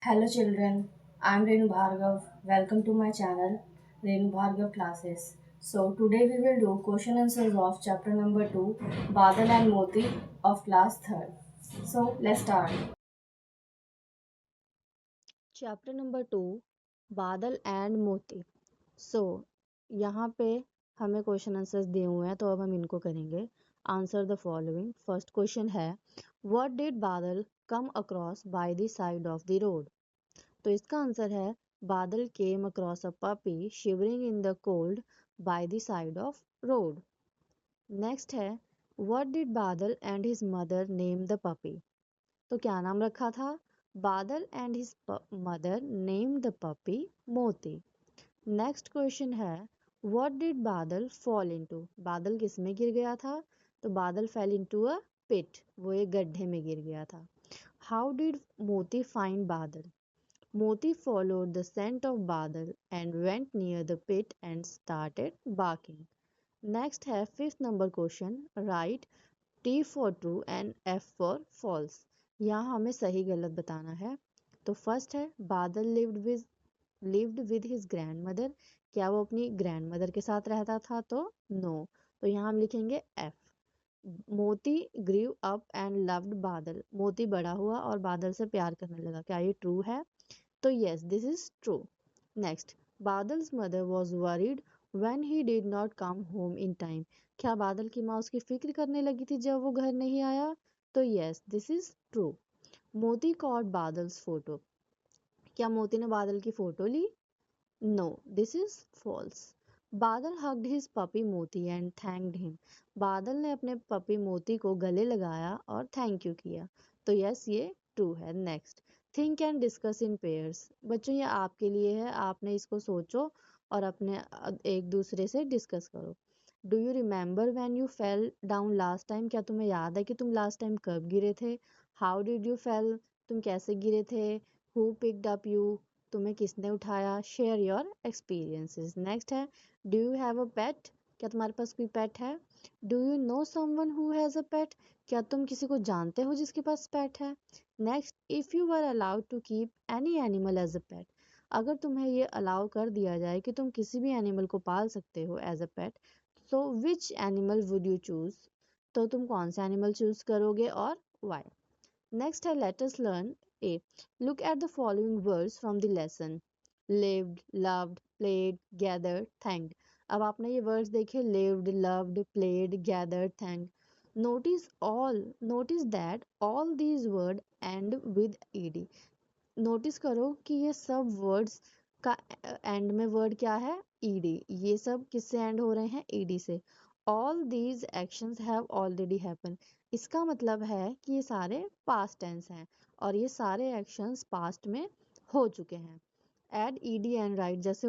Hello children, I'm Renu Bhargav. Welcome to my channel Renu Bhargav Classes. So today we will do question answers of chapter number 2 Badal and Moti of class 3rd. So let's start. Chapter number 2 बादल and मोती। सो यहाँ पे हमें question answers दिए हुए हैं, तो अब हम इनको करेंगे। Answer the following. First question है, व्हाट डिड बादल come across by the side of the road. तो इसका आंसर है, बादल came across a puppy shivering in the cold by the side of road. Next है, व्हाट डिड बादल and his mother named the puppy. तो क्या नाम रखा था? Badal and his mother named the puppy मोती। नेक्स्ट क्वेश्चन है, व्हाट डिड बादल फॉल इनटू। बादल किस में गिर गया था? तो बादल फेल इनटू अ पिट, वो एक गड्ढे में गिर गया था। हाउ डिड मोती find Badal. Moti followed the scent of Badal and went near the pit and started barking। Next है fifth number question, write T for true and F for false। यहाँ हमें सही गलत बताना है। तो फर्स्ट है, बादल lived with his grand mother. क्या वो अपनी ग्रैंड मदर के साथ रहता था? तो नो। तो यहाँ हम लिखेंगे F। मोती ग्रीव अप एंड लव्ड बादल। मोती बड़ा हुआ और बादल से प्यार करने लगा। क्या ये ट्रू है? तो yes, this is true. Next, Badal's mother was worried when he did not come home in time. क्या बादल की माँ उसकी फिक्र करने लगी थी जब वो घर नहीं आया? तो yes, this is true. Moti caught Badal's photo. क्या मोती ने बादल की फोटो ली? No, this is false. Badal hugged his puppy Moti and thanked him. Badal ने अपने पपी मोती को गले लगाया और थैंक यू किया। तो यस, ये ट्रू है। Next, think and discuss in pairs. बच्चों, ये आपके लिए है, आपने इसको सोचो और अपने एक दूसरे से डिस्कस करो। Do you remember when you fell down last time. क्या तुम्हें याद है कि तुम लास्ट टाइम कब गिरे थे? How did you fell. तुम कैसे गिरे थे? Who picked up you. तुम्हें किसने उठाया? Share your experiences. नेक्स्ट है, do you have a pet. क्या तुम्हारे पास कोई पेट है? Do you know someone who has a pet. क्या तुम किसी को जानते हो जिसके पास पेट है? Next, if you were allowed to keep any animal as a pet. अगर तुम्हें ये अलाउ कर दिया जाए कि तुम किसी भी एनिमल को पाल सकते हो एज अ पेट, तो which animal would you choose. तो तुम कौन सा एनिमल चूज करोगे और वाई। नेक्स्ट है, let us learn A. Look at the following words from the lesson. Lived, loved, played, gathered, thanked. अब आपने ये वर्ड्स देखे, lived, loved, played, gathered, thanked. Notice that all these word and with ED. Notice करो कि ये सब words का and में वर्ड क्या है? ईडी। ये सब किससे एंड हो रहे हैं? ईडी से। All these actions have already happen. इसका मतलब है कि ये सारे पास्ट टेंस हैं और ये सारे एक्शंस पास्ट में हो चुके हैं। एड ईडी एंड राइट, जैसे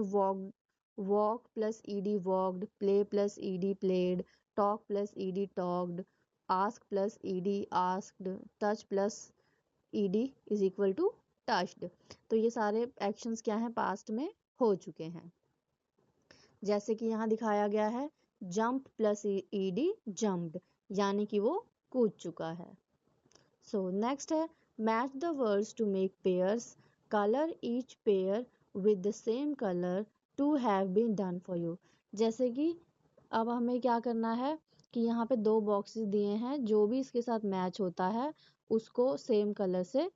walk plus ED walked, play plus ED played, talk plus ED talked, ask plus ED asked, touch plus ED is equal to touched. तो ये सारे एक्शंस क्या हैं? पास्ट में हो चुके हैं। जैसे कि यहाँ दिखाया गया है, जंप प्लस ईडी जंप्ड, यानी कि वो कूद चुका है। सो नेक्स्ट है, match the words to make pairs. Colour each pair with the same colour to have been done for you. जैसे कि अब हमें क्या करना है कि यहाँ पे दो बॉक्सेस दिए हैं, जो भी इसके साथ मैच होता है उसको सेम कलर से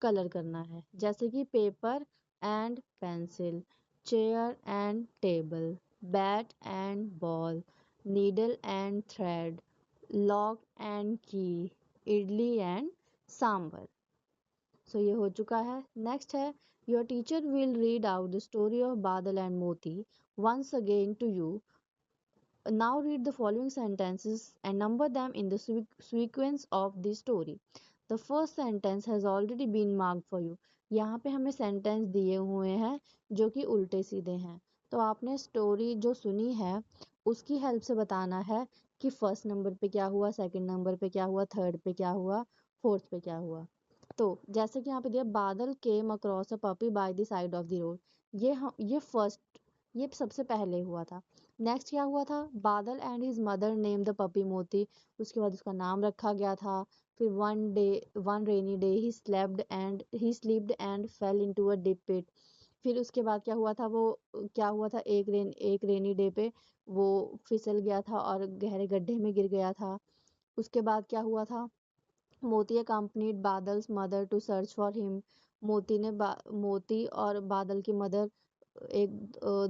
कलर करना है। जैसे कि paper and pencil, chair and table, bat and ball, needle and thread, lock and की, इडली एंड सांबर। सो ये हो चुका है। नेक्स्ट है, your teacher will read out the story of बादल एंड मोती once again to you. Now read the following sentences and number them in the sequence of the story. The first sentence has already been marked for you. यहाँ पे हमें sentence दिए हुए हैं जो कि उल्टे सीधे हैं, तो आपने स्टोरी जो सुनी है उसकी हेल्प से बताना है कि फर्स्ट नंबर पे क्या हुआ, सेकंड नंबर पे क्या हुआ, थर्ड पे क्या हुआ, फोर्थ पे क्या हुआ। तो जैसे कि यहाँ पे दिया, बादल came across a puppy by the side of the road. ये फर्स्ट, ये सबसे पहले हुआ था। नेक्स्ट क्या हुआ था? Badal and his mother named the puppy Moti. उसके बाद उसका नाम रखा गया था। फिर one rainy day he slipped and fell into a deep pit. फिर उसके बाद क्या हुआ था, एक रेनी डे पे वो फिसल गया था और गहरे गड्ढे में गिर गया था। उसके बाद क्या हुआ था, Moti accompanied Badal's mother to search for him. Moti और बादल की मदर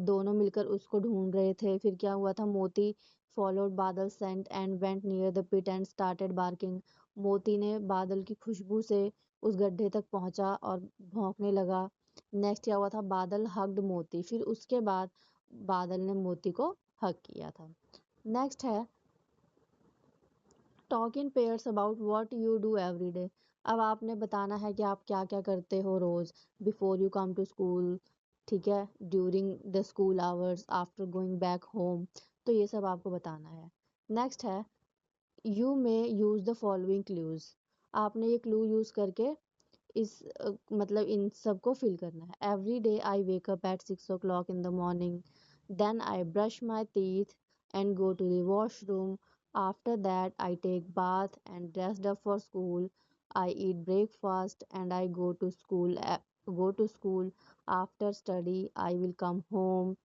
दोनों मिलकर उसको ढूंढ रहे थे। फिर क्या हुआ था, Moti followed Badal scent and went near the pit and started barking. Moti ने बादल की खुशबू से उस गड्ढे तक पहुंचा और भौंकने लगा। नेक्स्ट क्या हुआ था, बादल हग्ड मोती। फिर उसके बाद बादल ने मोती को हग किया था। नेक्स्ट है talk in pairs about what you do every day. अब आपने बताना है कि आप क्या क्या करते हो रोज, before you come to school, ठीक है, during the school hours, after going back home. तो ये सब आपको बताना है। नेक्स्ट है you may use the following clues. आपने ये क्लू यूज करके मतलब इन सब को फिल करना है। Every day I wake up at 6 o'clock in the morning, then I brush my teeth and go to the washroom, after that I take bath and dressed up for school, I eat breakfast and I go to school, after study I will come home,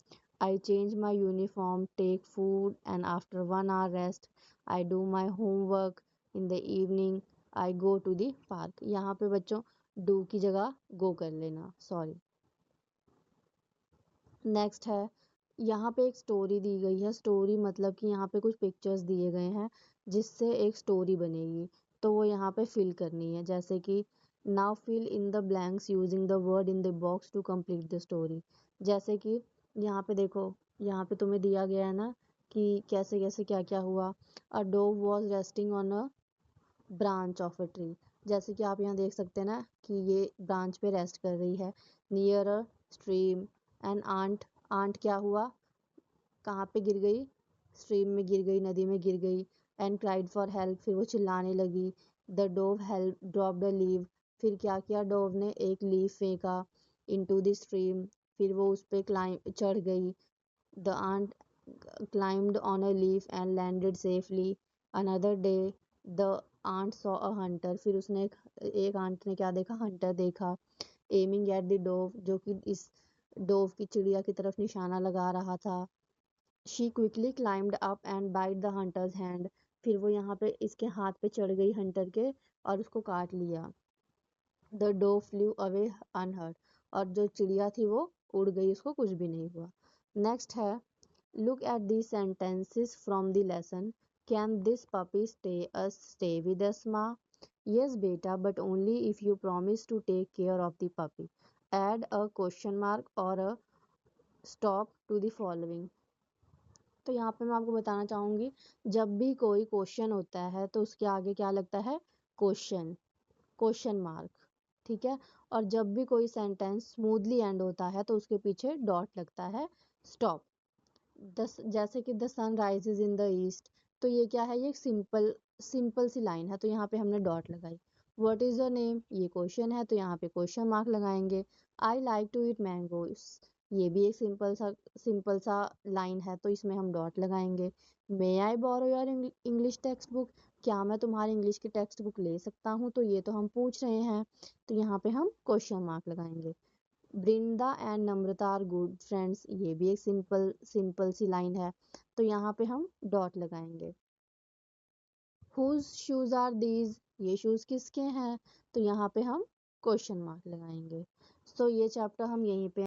I change my uniform, take food and after 1 hour rest I do my homework, in the evening I go to the park। यहाँ पे बच्चों do की जगह गो कर लेना, sorry. Next है यहाँ पे एक स्टोरी दी गई है। स्टोरी मतलब कि यहाँ पे कुछ पिक्चर्स दिए गए हैं जिससे एक स्टोरी बनेगी, तो वो यहाँ पे फिल करनी है। जैसे कि now fill in the blanks using the word in the box to complete the story. जैसे कि यहाँ पे देखो, यहाँ पे तुम्हें दिया गया है ना कि कैसे कैसे क्या क्या हुआ। A dove was resting on a branch of a tree. जैसे कि आप यहाँ देख सकते हैं ना कि ये ब्रांच पे रेस्ट कर रही है। Near a stream and ant क्या हुआ, कहाँ पे गिर गई, स्ट्रीम में गिर गई, नदी में गिर गई। एंड क्राइड फॉर हेल्प, फिर वो चिल्लाने लगी। The dove help drop the leave, फिर क्या किया, डोव ने एक लीफ फेंका इनटू द स्ट्रीम, फिर वो उस पे क्लाइम चढ़ गई। The ant climbed on a leaf and landed safely. Another day, the aunt saw a hunter. फिर उसने एक आंट ने क्या देखा, हंटर देखा। एमिंग एट द डोव, जो कि इस डोव की चिड़िया की तरफ निशाना लगा रहा था। She quickly climbed up and bite the hunter's hand, फिर वो यहाँ पे इसके हाथ पे चढ़ गई हंटर के और उसको काट लिया। The dove flu away unhurt, और जो चिड़िया थी वो उड़ गई, उसको कुछ भी नहीं हुआ। नेक्स्ट है look at these sentences from the lesson. Can this puppy stay with us, ma? Yes, beta, but only if you promise to take care of the puppy. Add a question mark or a stop to the following. तो यहाँ पे मैं आपको बताना चाहूंगी, जब भी कोई क्वेश्चन होता है तो उसके आगे क्या लगता है, क्वेश्चन मार्क, ठीक है। और जब भी कोई सेंटेंस स्मूथली एंड होता है तो उसके पीछे डॉट लगता है, स्टॉप। जैसे कि the sun rises in the east, तो ये क्या है, ये एक सिंपल सी लाइन है, तो यहाँ पे हमने डॉट लगाई। व्हाट इज योर नेम, ये क्वेश्चन है तो यहाँ पे क्वेश्चन मार्क लगाएंगे। I like to eat mango, ये भी एक सिंपल सा लाइन है, तो इसमें हम डॉट लगाएंगे। May I borrow your English textbook, क्या मैं तुम्हारी इंग्लिश की टेक्स्ट बुक ले सकता हूँ, तो ये तो हम पूछ रहे हैं, तो यहाँ पे हम क्वेश्चन मार्क लगाएंगे। Vrinda and Namrata are good friends, ये भी एक सिंपल सी लाइन है, तो यहाँ पे हम डॉट लगाएंगे। हुज शूज आर दीज, ये शूज किसके हैं, तो यहाँ पे हम क्वेश्चन मार्क लगाएंगे। सो ये चैप्टर हम यहीं पे